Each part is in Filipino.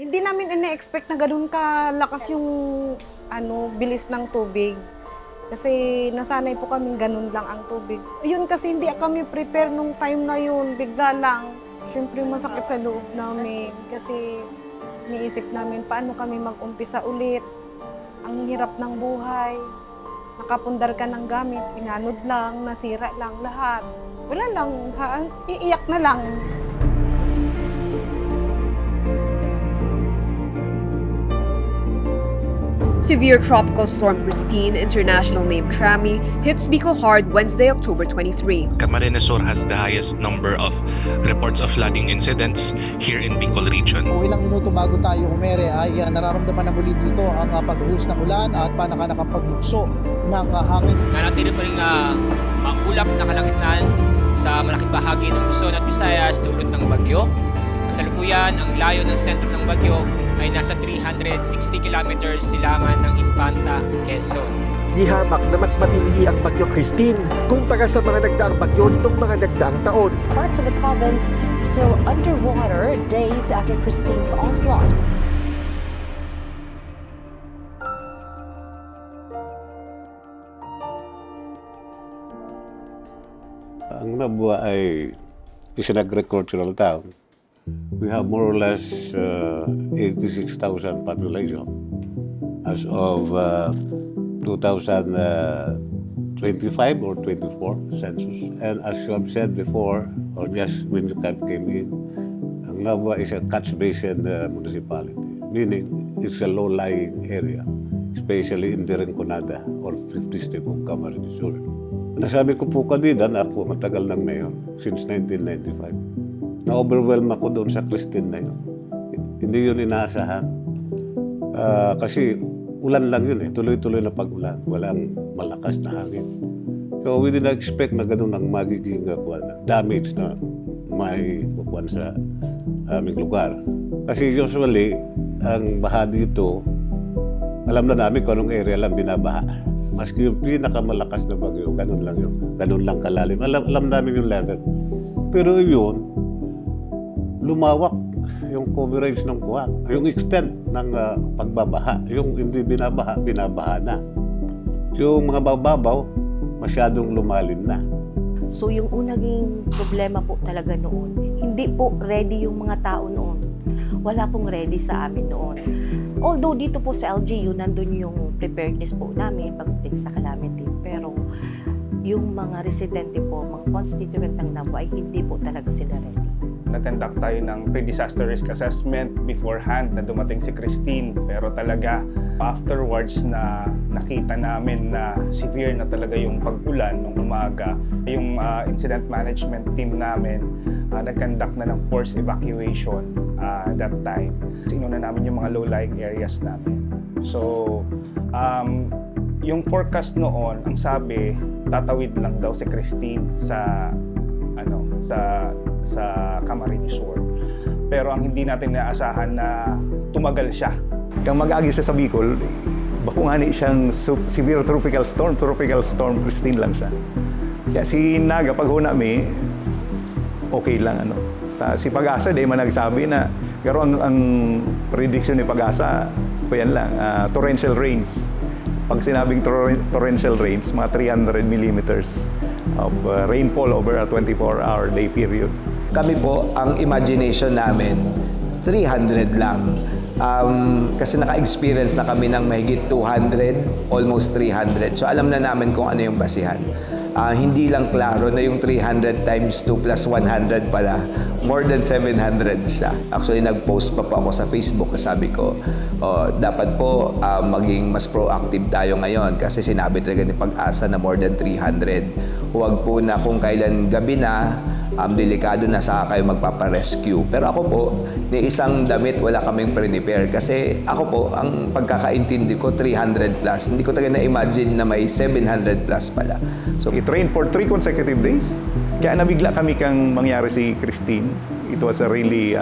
Hindi namin ina-expect na gano'n kalakas yung bilis ng tubig. Kasi nasanay po kami gano'n lang ang tubig. Yun kasi hindi kami prepare nung time na yun, bigla lang. Siyempre masakit sa loob namin kasi iniisip namin paano kami mag-umpisa ulit. Ang hirap ng buhay. Nakapundar ka ng gamit, inanod lang, nasira lang lahat. Wala lang, iiyak na lang. Severe tropical storm Christine, international name Trami, hits Bicol hard Wednesday, October 23. Camarines Sur has the highest number of reports of flooding incidents here in Bicol region. O ilang minuto bago tayo humere ay nararamdaman na muli dito ang pagbuhos ng ulan at nakapagtukso ng hangin. Nanatili pa rin maulap na kalagitnaan sa malaking bahagi ng Luzon at Visayas dulot ng bagyo. Kasalukuyan, ang layo ng sentro ng bagyo ay nasa 360 kilometers silangan ng Infanta, Quezon. Ihamak na mas matindi ang Bagyo Christine kumpara sa mga nagdaang bagyo nitong mga nagdaang taon. Parts of the province still underwater days after Christine's onslaught. Ang Nabua ay is an agricultural town. We have more or less 86,000 population as of 2025 or 24 census. And as you have said before, or just when you came in, ang Nabua is a catch basin municipality, meaning it's a low-lying area, especially in the Rinconada or 5th district of Camarines Sur. Nasabi ko po kanina na ako matagal ng mayor since 1995. Na-overwhelm ako doon sa Christine na yun. Hindi yun inaasahan. Kasi ulan lang yun eh. Tuloy-tuloy na pag-ulan. Walang malakas na hangin. So we didn't expect na ganun ang magiging damage na may kukuhan sa aming lugar. Kasi usually, ang baha dito, alam na namin kung anong area lang binabaha. Maski yung pinakamalakas na bagyo, ganun lang yun. Ganun lang kalalim. Alam namin yung level. Pero yun, lumawak yung coverage ng kuwan, yung extent ng pagbabaha. Yung hindi binabaha, binabaha na. Yung mga bababaw, masyadong lumalim na. So yung unang problema po talaga noon, hindi po ready yung mga tao noon. Wala pong ready sa amin noon. Although dito po sa LGU, nandun yung preparedness po namin pagdating sa calamity. Pero yung mga residente po, mga constituent ng Nabua, ay hindi po talaga sila ready. Nag-conduct tayo ng pre-disaster risk assessment beforehand na dumating si Christine. Pero talaga afterwards na nakita namin na severe na talaga yung pag-ulan nung umaga, yung incident management team namin nag-conduct na ng forced evacuation that time. Inuna namin yung mga low-lying areas namin. So, yung forecast noon, ang sabi, tatawid lang daw si Christine sa Camarines Sur. Pero ang hindi natin naasahan na tumagal siya. Kang mag-agi siya sa Bicol, bakungani siyang severe tropical storm Christine lang siya. Kaya si Naga, pag huna mi, okay lang. Si Pag-asa, di man nagsabi na, pero ang prediction ni Pag-asa, yan lang, torrential rains. Pag sinabing torrential rains, mga 300 millimeters of rainfall over a 24-hour day period. Kami po, ang imagination namin, 300 lang. Kasi naka-experience na kami ng mahigit 200, almost 300. So alam na namin kung ano yung basihan. Hindi lang klaro na yung 300 times 2 plus 100 pala, more than 700 siya. Actually, nag-post pa po ako sa Facebook. Sabi ko, dapat po maging mas proactive tayo ngayon kasi sinabi talaga ni Pag-asa na more than 300. Huwag po na kung kailan gabi na, delikado na sa kayo magpaparescue. Pero ako po, ni isang damit wala kaming prepare kasi ako po, ang pagkakaintindi ko 300 plus. Hindi ko talaga na-imagine na may 700 plus pala. So it rained for 3 consecutive days. Kaya nabigla kami kang mangyari si Christine. It was a really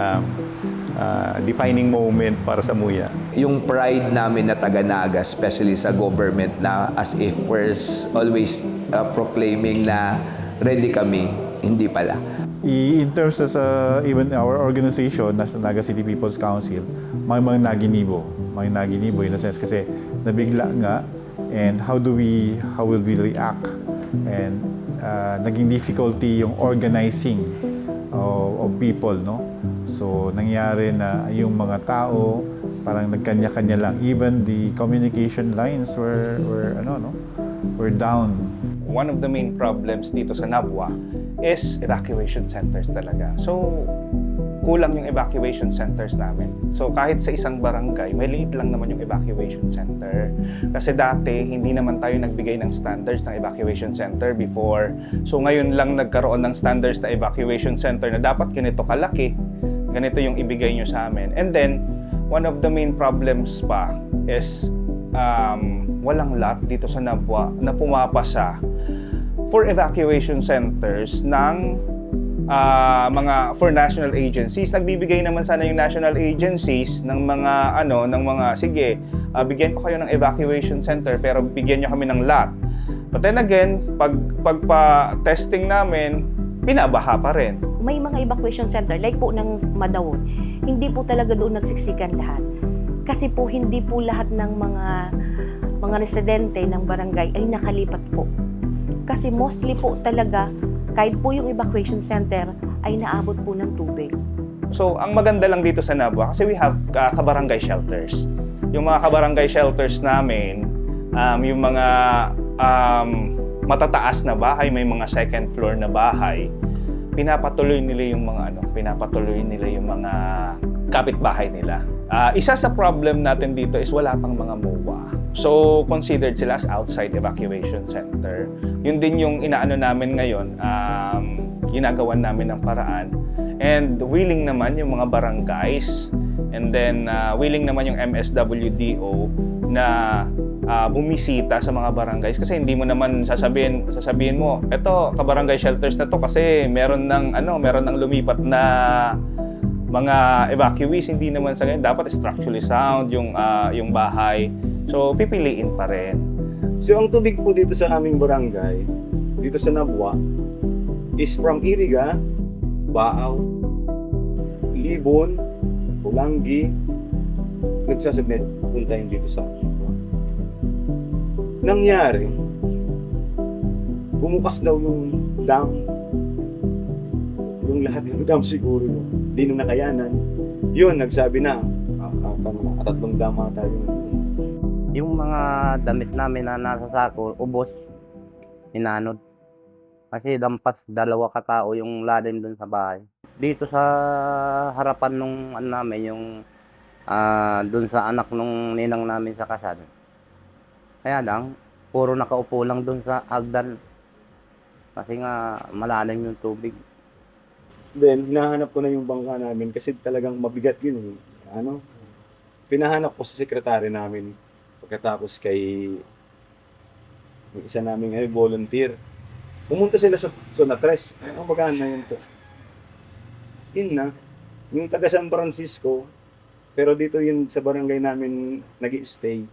defining moment para sa Muya. Yung pride namin na taga-Naga, especially sa government, na as if we're always proclaiming na ready kami, hindi pala. In terms of even our organization, Naga City People's Council, may mga naginibo. May naginibo in a sense kasi nabigla nga, and how will we react? And naging difficulty yung organizing of people, no? So nangyari na yung mga tao parang nagkanya-kanya lang. Even the communication lines were down. One of the main problems dito sa Nabwa is evacuation centers talaga. So, kulang yung evacuation centers namin. So, kahit sa isang barangay, may liit lang naman yung evacuation center. Kasi dati, hindi naman tayo nagbigay ng standards ng evacuation center before. So, ngayon lang nagkaroon ng standards na evacuation center na dapat ganito kalaki, ganito yung ibigay nyo sa amin. And then, one of the main problems pa is walang lot dito sa Nabwa na pumapasa for evacuation centers ng for national agencies. Nagbibigay naman sana yung national agencies ng mga sige, bigyan ko kayo ng evacuation center pero bigyan nyo kami ng lot. But then again, pagpa-testing namin, binabaha pa rin. May mga evacuation center, like po ng Madawon, hindi po talaga doon nagsiksikan lahat. Kasi po hindi po lahat ng mga residente ng barangay ay nakalipat po. Kasi mostly po talaga, kahit po yung evacuation center ay naabot po ng tubig. So, ang maganda lang dito sa Nabwa, kasi we have kabarangay shelters. Yung mga kabarangay shelters namin, yung mga matataas na bahay, may mga second floor na bahay, pinapatuloy nila yung mga kapitbahay nila. Isa sa problem natin dito is wala pang mga MOA. So, considered sila as outside evacuation center. Yun din yung inaano namin ngayon, ginagawan namin ng paraan. And willing naman yung mga barangays, and then willing naman yung MSWDO na bumisita sa mga barangays kasi hindi mo naman sasabihin mo, eto kabarangay shelters na to kasi meron ng lumipat na mga evacuees. Hindi naman sa ganyan, dapat structurally sound yung bahay. So pipiliin pa rin. So ang tubig po dito sa aming barangay, dito sa Nabwa, is from Iriga, Baaw, Libon, Pulangi, nagsasubmit punta yun dito sa nangyari, bumukas daw yung dam. Yung lahat ng dam siguro hindi na nakayanan. Yun, nagsabi na, tatlong dam tayo. Yung mga damit namin na nasa sako, ubos, inanod. Kasi dampas 2 katao yung lalim dun sa bahay. Dito sa harapan nung namin, dun sa anak nung ninang namin sa kasal. Kaya lang, puro nakaupo lang dun sa hagdan. Kasi nga malalim yung tubig. Then, hinahanap ko na yung bangka namin kasi talagang mabigat yun eh. Pinahanap ko sa sekretary namin pagkatapos kay isa namin ngayon volunteer. Pumunta sila sa Zona 3. Ang bagaan na yun to. Yun na. Yung taga San Francisco, pero dito yun sa barangay namin nag-i-stay.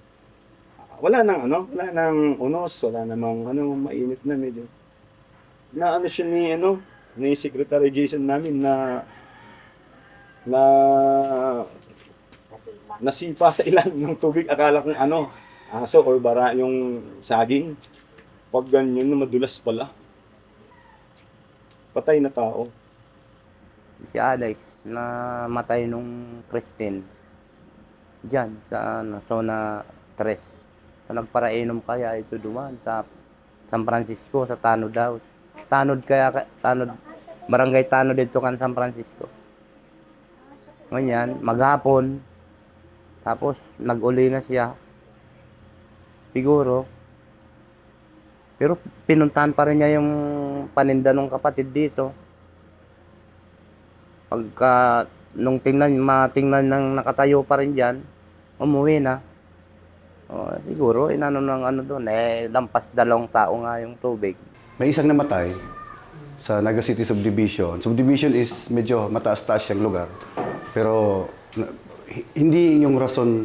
Wala nang unos, wala namang mainit na medyo. Na siya ni Secretary Jason namin na nasipa sa ilan ng tubig. Akala kong aso or bara yung saging. Pag ganyan na madulas pala. Patay na tao. Si Alex na matay nung Christine. Diyan sa Zona 3. So, nagparainom kaya ito duman sa San Francisco, sa Tanod daw. Tanod, barangay Tanod dito kan San Francisco. Ganyan, maghapon. Tapos nag-uli na siya. Siguro. Pero pinuntahan pa rin niya yung paninda ng kapatid dito. Pagka nung matingnan ng nakatayo pa rin diyan, umuwi na. Siguro inano ng doon lampas 2 tao nga yung tubig. May isang namatay sa Naga City Subdivision. Subdivision is medyo mataas-taas siyang lugar. Pero hindi yung rason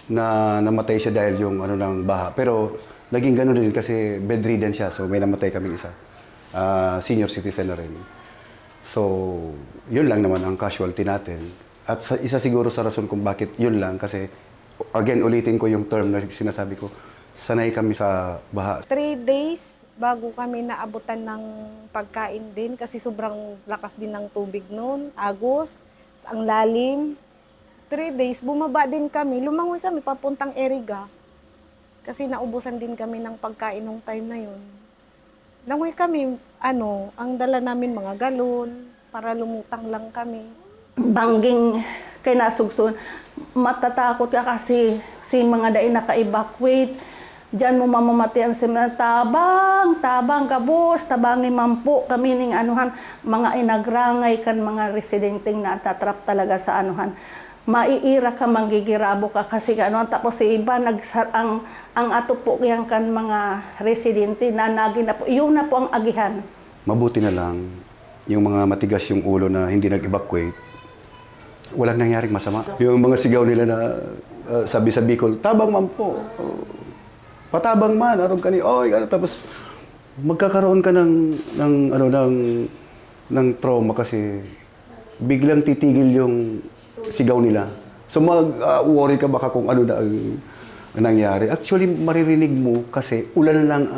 na namatay siya dahil yung ng baha. Pero naging gano'n din kasi bedridden siya. So may namatay kaming isa. senior citizen na rin. So, yun lang naman ang casualty natin. At isa siguro sa rason kung bakit yun lang, kasi again, ulitin ko yung term na sinasabi ko, sanay kami sa baha. 3 days bago kami naabutan ng pagkain din kasi sobrang lakas din ng tubig noon. Agos, ang lalim. 3 days, bumaba din kami. Lumangon kami papuntang Eriga. Kasi naubusan din kami ng pagkain nung time na yun. Langoy kami, ang dala namin mga galon para lumutang lang kami. Bangging kay nasugsun, matatakot ka kasi si mga dai naka-evacuate. Diyan mo mamamatian si mga tabang kabos, tabangin mampo kami ning anuhan, mga inagrangay kan mga residenteng na tatrap talaga sa anuhan. Maiira ka, manggigirabo ka kasi tapos si iba ang ato po yang kan mga residente na nagin na po, yun na po ang agihan. Mabuti na lang yung mga matigas yung ulo na hindi nag-evacuate, walang nangyaring masama. Yung mga sigaw nila na sabi sa Bicol, tabang man po, patabang man, arog ka ni, tapos magkakaroon ka ng trauma kasi biglang titigil yung sigaw nila. So mag-worry ka baka kung ano na ang nangyari. Actually, maririnig mo kasi ulan lang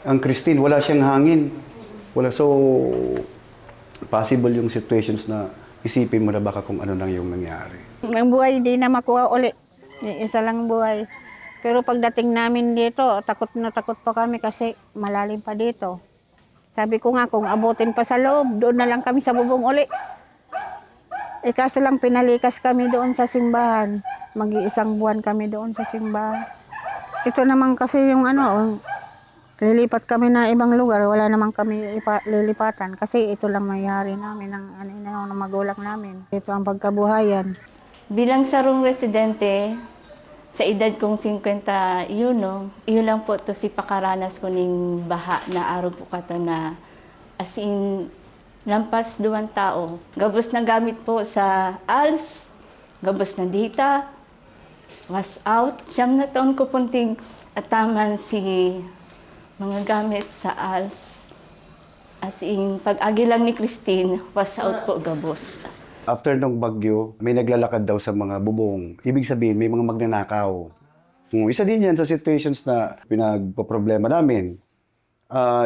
ang Christine. Wala siyang hangin. So, possible yung situations na isipin mo na baka kung ano lang yung nangyari. Ang buhay hindi na makuha uli. Isa lang buhay. Pero pagdating namin dito, takot na takot pa kami kasi malalim pa dito. Sabi ko nga, kung abutin pa sa loob, doon na lang kami sa bubong uli. Kaso lang pinalikas kami doon sa simbahan. Mag-iisang buwan kami doon sa simbahan. Ito naman kasi yung lilipat kami na ibang lugar, wala naman kami lilipatan. Kasi ito lang mayari namin ng magulang namin. Ito ang pagkabuhayan. Bilang sarong residente, sa edad kong 51, yun lang po to si pakaranas ko ning baha na araw po kata na as in lampas 2 tao. Gabos na gamit po sa ALS, gabos na data, was out. 7 na taon ko punting ataman si mga gamit sa ALS. As in, pag-agi lang ni Christine, was out po gabos. After ng bagyo, may naglalakad daw sa mga bubong. Ibig sabihin, may mga magnanakaw. Isa din yan sa situations na pinagpoproblema namin.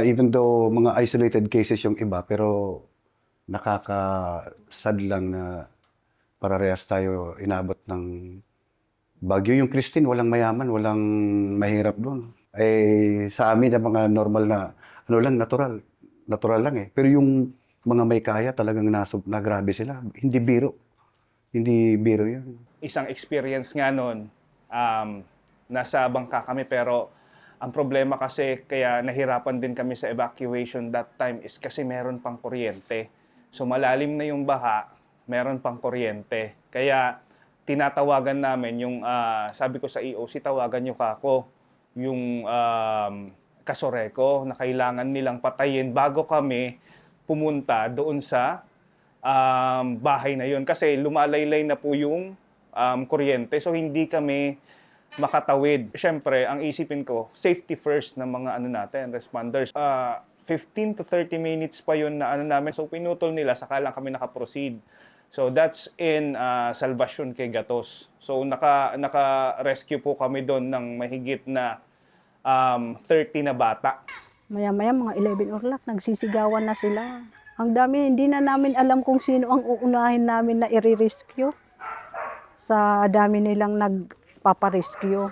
Even though mga isolated cases yung iba, pero nakakasad lang na parehas tayo inabot ng bagyo. Yung Christine, walang mayaman, walang mahirap doon. Sa amin, ang mga normal na, natural lang eh. Pero yung mga may kaya, talagang nagrabe sila. Hindi biro yun. Isang experience nga nun, nasa bangka kami pero ang problema kasi kaya nahirapan din kami sa evacuation that time is kasi meron pang kuryente. So malalim na yung baha, meron pang kuryente. Kaya tinatawagan namin yung, sabi ko sa EOC, tawagan nyo kako, yung kasoreko na kailangan nilang patayin bago kami pumunta doon sa bahay na yun. Kasi lumalaylay na po yung kuryente. So hindi kami makatawid. Siyempre, ang isipin ko, safety first ng mga natin, responders. 15 to 30 minutes pa yun na namin. So pinutol nila, saka lang kami nakaproceed. So that's in Salvacion kay Gatos. So naka-rescue po kami doon ng mahigit na 30 na bata. Maya-maya mga 11 o'clock, nagsisigawan na sila. Ang dami, hindi na namin alam kung sino ang uunahin namin na i-rescue. Sa dami nilang nagpaparescue.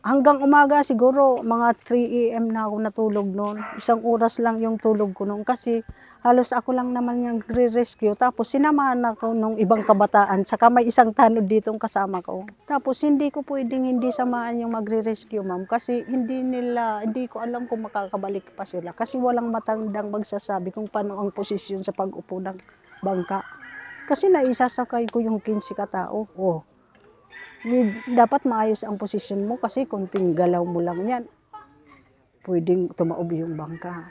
Hanggang umaga siguro, mga 3 AM na ako natulog noon. 1 oras lang yung tulog ko noon kasi halos ako lang naman yung re-rescue. Tapos sinamahan ako nung ibang kabataan. Saka may isang tanod ditong kasama ko. Tapos hindi ko pwedeng hindi samahan yung magre-rescue, ma'am. Kasi hindi ko alam kung makakabalik pa sila. Kasi walang matandang magsasabi kung paano ang posisyon sa pag-upo ng bangka. Kasi naisasakay ko yung 15 katao. Dapat maayos ang posisyon mo kasi kunting galaw mo lang yan, pwedeng tumaob yung bangka.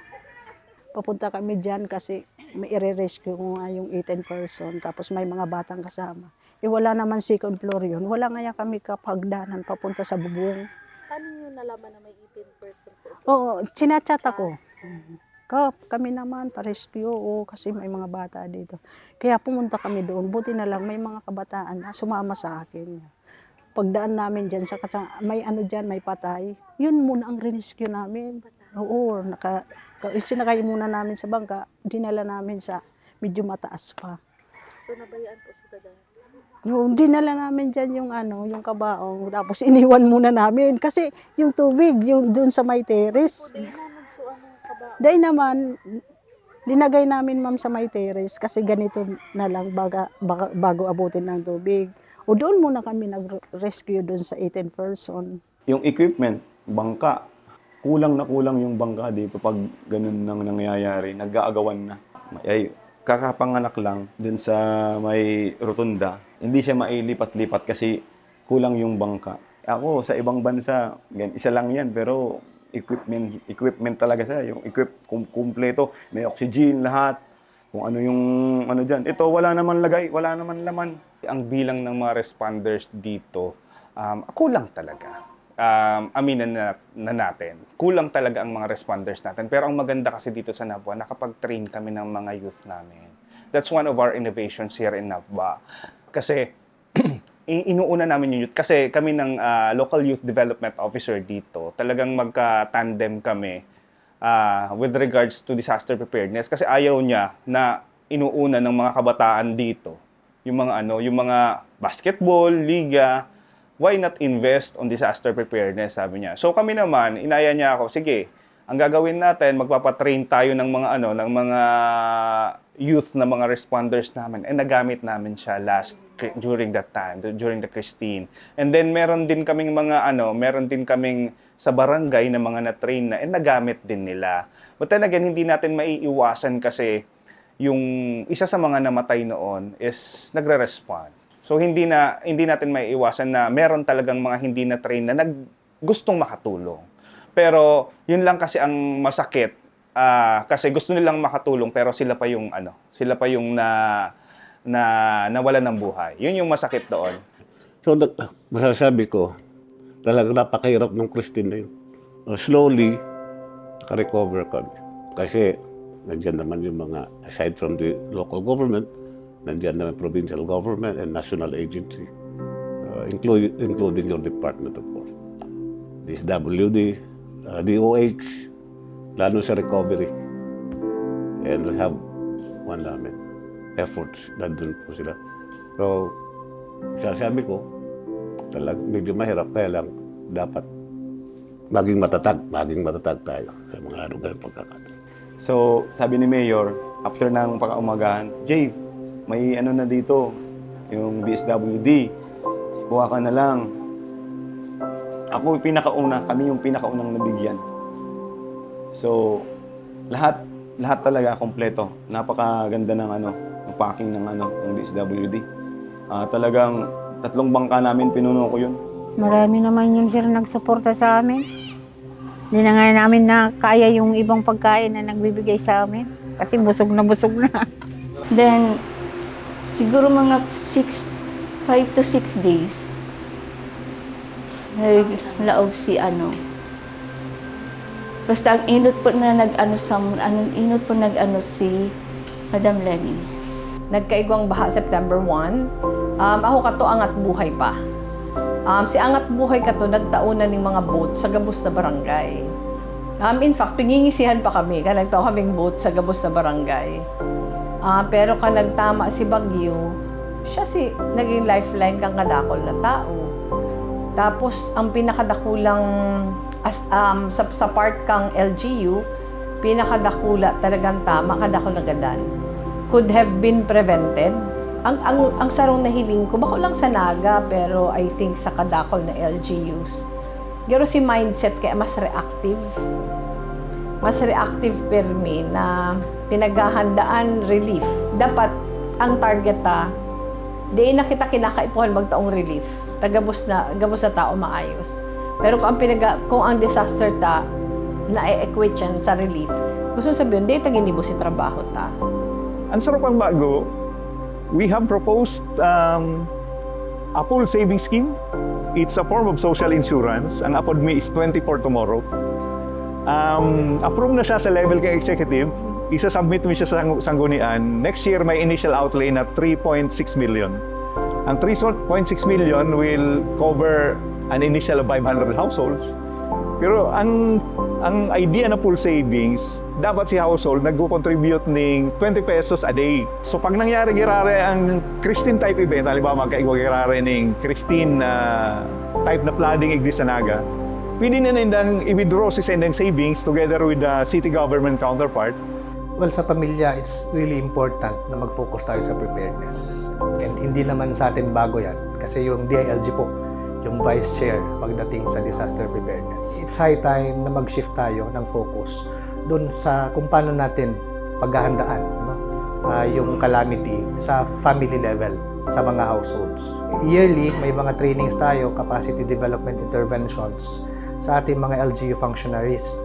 Papunta kami dyan kasi may i-rescue ko nga yung 18 person, tapos may mga batang kasama. Wala naman second floor yun. Wala nga kami kapagdanan papunta sa bubong. Paano nyo nalaman na may 18 person po? Oo, sinachat ako. Kami naman, pa-rescue, kasi may mga bata dito. Kaya pumunta kami doon. Buti na lang, may mga kabataan na sumama sa akin. Pagdaan namin dyan, may dyan, may patay. Yun muna ang rescue namin. Oo, sinakay muna namin sa bangka, dinala namin sa medyo mataas pa. So nabayaan po sa kadaan? Noon, dinala namin dyan yung kabaong, tapos iniwan muna namin. Kasi yung tubig, yung doon sa may terrace. Dahil naman, linagay namin ma'am sa may terrace kasi ganito na lang bago abutin ng tubig. O doon muna kami nag-rescue doon sa 18 person. Yung equipment, bangka, kulang na kulang yung bangka dito pag ganun nang nangyayari, nag-aagawan na. Ay, kakapanganak lang dun sa may rotunda, hindi siya mailipat-lipat kasi kulang yung bangka. Ako, sa ibang bansa, isa lang yan, pero equipment talaga siya, yung kumpleto, may oxygen, lahat, kung ano yung dyan. Ito, wala naman lagay, wala naman laman. Ang bilang ng mga responders dito, kulang talaga. Aminan na natin. Kulang talaga ang mga responders natin. Pero ang maganda kasi dito sa Nabwa, nakapag-train kami ng mga youth namin. That's one of our innovations here in Nabwa. Kasi inuuna namin yung youth. Kasi kami ng local youth development officer dito, talagang magka-tandem kami with regards to disaster preparedness. Kasi ayaw niya na inuuna ng mga kabataan dito yung mga basketball, liga, why not invest on disaster preparedness, sabi niya. So kami naman, inaya niya ako, sige, ang gagawin natin, magpapatrain tayo ng mga youth na mga responders namin. And nagamit namin siya during that time, during the Christine. And then meron din kaming sa barangay na mga na-train na, and nagamit din nila. But then again, hindi natin maiiwasan kasi yung isa sa mga namatay noon is nagre-respond. So hindi natin maiiwasan na meron talagang mga hindi na train na gustong makatulong. Pero yun lang kasi ang masakit kasi gusto nilang makatulong pero sila pa yung nawalan ng buhay. Yun yung masakit doon. So masasabi ko, talagang napakahirap ng Christine na yun. Slowly, naka-recover kami. Kasi nandiyan naman yung mga, aside from the local government, nandiyan naman provincial government and national agency, including your department, of course. DSWD, DOH, lalo sa recovery. And we have efforts, nandun po sila. So, sabi ko, talagang medyo mahirap, kaya lang dapat maging matatag tayo sa mga lugar ng pagkakataon. So, sabi ni Mayor, after ng pakaumagahan, Jay, may na dito, yung DSWD, kuha ka na lang. Ako kami yung pinakaunang nabigyan. So, lahat talaga kompleto. Napakaganda ng packing ng DSWD. Talagang 3 bangka namin, pinuno ko yun. Marami naman yun sir nagsuporta sa amin. Hindi na nga namin na kaya yung ibang pagkain na nagbibigay sa amin. Kasi busog na. Then, siguro mga 5 to 6 days, naglaog si Basta ang inot po nag-ano si Madam Lenny. Nagkaigwang baha September 1. Ako kato angat buhay pa. Si angat buhay kato nagtaunan ng mga boat sa gabos na barangay. In fact, pingingisihan pa kami ka nagtao kaming boat sa gabos na barangay. Pero ka nagtama si Bagyo, siya naging lifeline kang kadakol na tao. Tapos ang pinakadakulang sa part kang LGU, pinakadakula talagang tama kadakol na gadan. Could have been prevented. Ang sarong nahiling ko, bako lang sa Naga, pero I think sa kadakol na LGUs. Pero si mindset kaya mas reactive. Mas reactive permi na pinaghahandaan relief. Dapat ang target di na kita kinakaipuhan magtaong relief. Gabos na tao maayos. Pero kung ang disaster na-equate yan sa relief, gusto sabihin, di taginibo si trabaho ta. Ang sarap ang bago, we have proposed a pool saving scheme. It's a form of social insurance. Ang apod me is 20 for tomorrow. approve na siya sa level kay executive, isa-submit mo siya sa sanggunian. Next year, may initial outlay na 3.6 million. Ang 3.6 million will cover an initial of 500 households. Pero ang idea na pool savings, dapat si household nag-contribute ng 20 pesos a day. So pag nangyari girare ang Christine type event, halimbawa magkaigwa-girare ng Christine type na flooding igdi sa Naga, pwede na nindang i-withdraw si sending savings together with the city government counterpart. Well, sa pamilya, it's really important na mag-focus tayo sa preparedness. And hindi naman sa atin bago yan. Kasi yung DILG po, yung Vice Chair pagdating sa disaster preparedness. It's high time na mag-shift tayo ng focus doon sa kung paano natin paghahandaan yung calamity sa family level, sa mga households. Yearly, may mga trainings tayo, capacity development interventions sa ating mga LGU functionaries.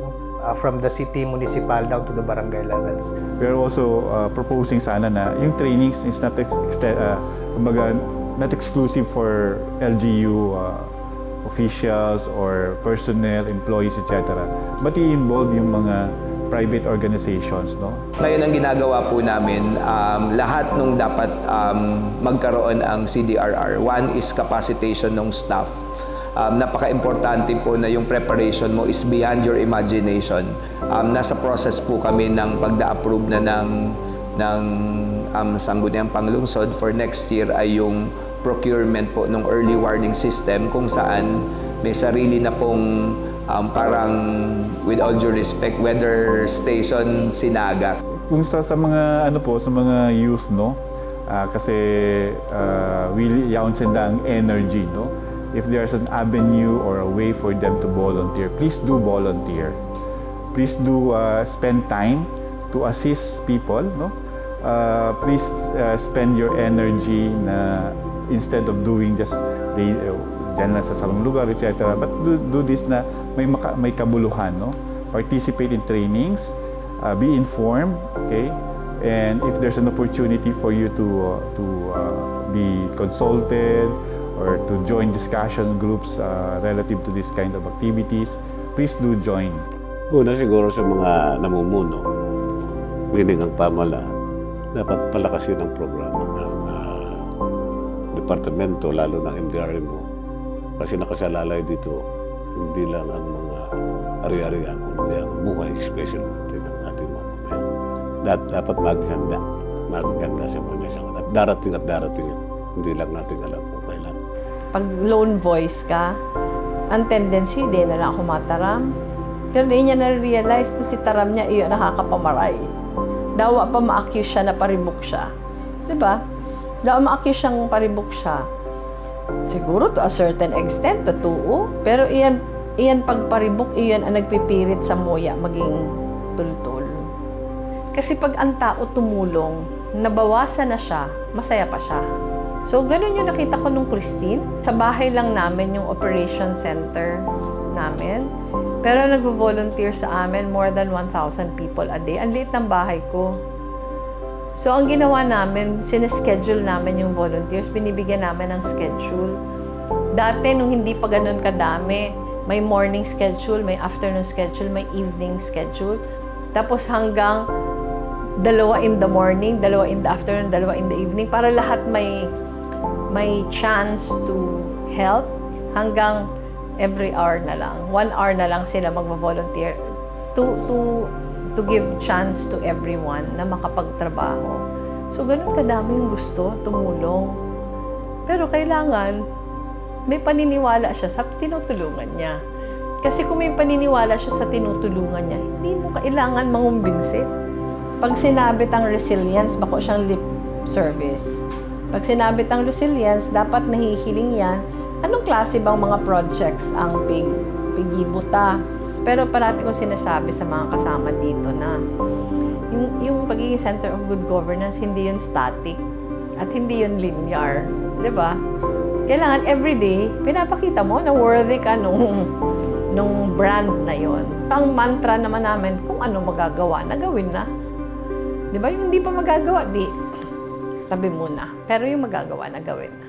From the city, municipal, down to the barangay levels. We're also proposing sana na yung trainings is not not exclusive for LGU officials or personnel, employees, etc. But i-involve yung mga private organizations, no? Ngayon ang ginagawa po namin, lahat nung dapat magkaroon ang CDRR. One is capacitation ng staff. Napaka-importante po na yung preparation mo is beyond your imagination. Nasa process po kami ng pagda-approve na ng sangguniang panglungsod for next year ay yung procurement po ng early warning system kung saan may sarili na pong parang with all due respect weather station Sinaga. Kung sa mga sa mga youth, no, kasi yaon sila ang energy, no. If there's an avenue or a way for them to volunteer, please do volunteer. Please do spend time to assist people, no. Please spend your energy na instead of doing just dyan lang sa salong lugar, etc. But do this na may kabuluhan, no? Participate in trainings, be informed, okay? And if there's an opportunity for you to be consulted or to join discussion groups relative to this kind of activities, please do join. Una siguro sa mga namumuno, meaning ang pamahalaan, dapat palakasin ang programa ng departamento, lalo ng MDRMO. Kasi nakasalalay dito, hindi lang ang mga ari-arian, kundi ang buhay, especially natin ang ating mamamayan. Dapat maganda sa mga siyang at darating yan. Hindi lang natin alam kung kailan. Pag lone voice ka, ang tendency, di na lang ako mataram. Pero di niya na-realize na si taram niya iyo nakakapamaray. Dawa pa ma-accuse siya na paribok siya. Diba? Dawa ma-accuse siyang paribok siya. Siguro to a certain extent, totoo. Pero iyan pagparibok, iyan ang nagpipirit sa muya maging tultul. Kasi pag ang tao tumulong, nabawasan na siya, masaya pa siya. So, ganun yung nakita ko nung Christine. Sa bahay lang namin yung operation center namin. Pero nag-volunteer sa amin more than 1,000 people a day. Ang liit ng bahay ko. So, ang ginawa namin, sineschedule namin yung volunteers. Binibigyan namin ng schedule. Dati, nung hindi pa ganun kadami, may morning schedule, may afternoon schedule, may evening schedule. Tapos hanggang 2 in the morning, 2 in the afternoon, 2 in the evening, para lahat may chance to help hanggang every hour na lang. 1 hour na lang sila magvo-volunteer to give chance to everyone na makapagtrabaho. So, ganun kadami yung gusto, tumulong. Pero kailangan may paniniwala siya sa tinutulungan niya. Kasi kung may paniniwala siya sa tinutulungan niya, hindi mo kailangan mangumbinsi. Pag sinabit ang resilience, bako siyang lip service. Pag sinabit ang resilience, dapat nahihiling yan. Anong klase bang mga projects ang pigibuta? Pero parati ko sinasabi sa mga kasama dito na yung pagiging center of good governance, hindi yun static at hindi yun linear. Diba? Kailangan everyday, pinapakita mo na worthy ka nung brand na yon. Ang mantra naman namin, kung ano magagawa, nagawin na. Diba? Yung hindi pa magagawa, di tabi muna. Pero yung magagawa, nagawin na.